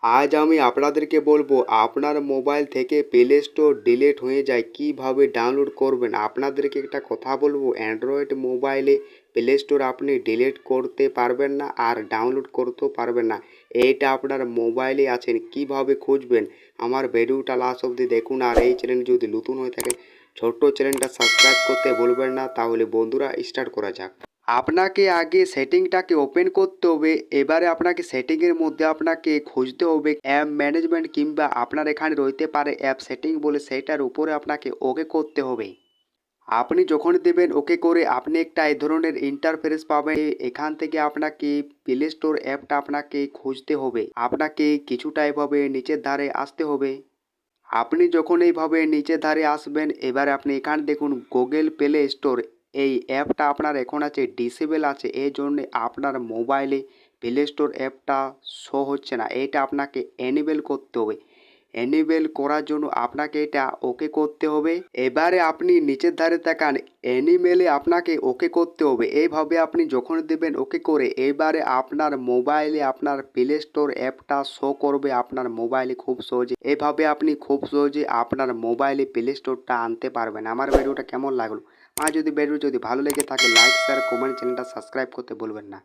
আজ আমি আপনাদেরকে বলবো আপনার মোবাইল থেকে প্লে স্টোর ডিলিট হয়ে যায় কিভাবে ডাউনলোড করবেন। আপনাদেরকে একটা কথা বলবো, অ্যান্ড্রয়েড মোবাইলে প্লে স্টোর আপনি ডিলিট করতে পারবেন না আর ডাউনলোড করতেও পারবেন না। এইটা আপনার মোবাইলে আছেন, কিভাবে খুঁজবেন আমার ভিডিওটা লাস্ট অবধি দেখুন। আর এই চ্যানেল যদি নতুন হয়ে থাকে ছোট্ট চ্যানেলটা সাবস্ক্রাইব করতে ভুলবেন না। তাহলে বন্ধুরা স্টার্ট করা যাক। আপনাকে আগে সেটিংটাকে ওপেন করতে হবে। এবারে আপনাকে সেটিংয়ের মধ্যে আপনাকে খুঁজতে হবে অ্যাপ ম্যানেজমেন্ট, কিংবা আপনার এখানে রইতে পারে অ্যাপ সেটিং বলে, সেটার উপরে আপনাকে ওকে করতে হবে। আপনি যখন দেবেন ওকে করে আপনি একটা এই ধরনের ইন্টারফেস পাবেন। এখান থেকে আপনাকে প্লে স্টোর অ্যাপটা আপনাকে খুঁজতে হবে। আপনাকে কিছুটা এভাবে নিচের ধারে আসতে হবে। আপনি যখন এইভাবে নিচের ধারে আসবেন, এবারে আপনি এখানে দেখুন গুগল প্লে স্টোর, এই অ্যাপটা আপনার এখন আছে ডিসেবল আছে, এই জন্যে আপনার মোবাইলে প্লে স্টোর অ্যাপটা শো হচ্ছে না। এটা আপনাকে এনেবেল করতে হবে। এনেবেল করার জন্য আপনাকে এটা ওকে করতে হবে। এবারে আপনি নিচের ধারে তাকান, এনিমেলে আপনাকে ওকে করতে হবে। এইভাবে আপনি যখন দেবেন ওকে করে, এবারে আপনার মোবাইলে আপনার প্লে স্টোর অ্যাপটা শো করবে আপনার মোবাইলে খুব সহজে। এভাবে আপনি খুব সহজে আপনার মোবাইলে প্লে স্টোরটা আনতে পারবেন। আমার ভিডিওটা কেমন লাগলো? আর যদি ভিডিও ভালো লেগে থাকে লাইক শেয়ার কমেন্ট, চ্যানেলটা সাবস্ক্রাইব করতে ভুলবেন না।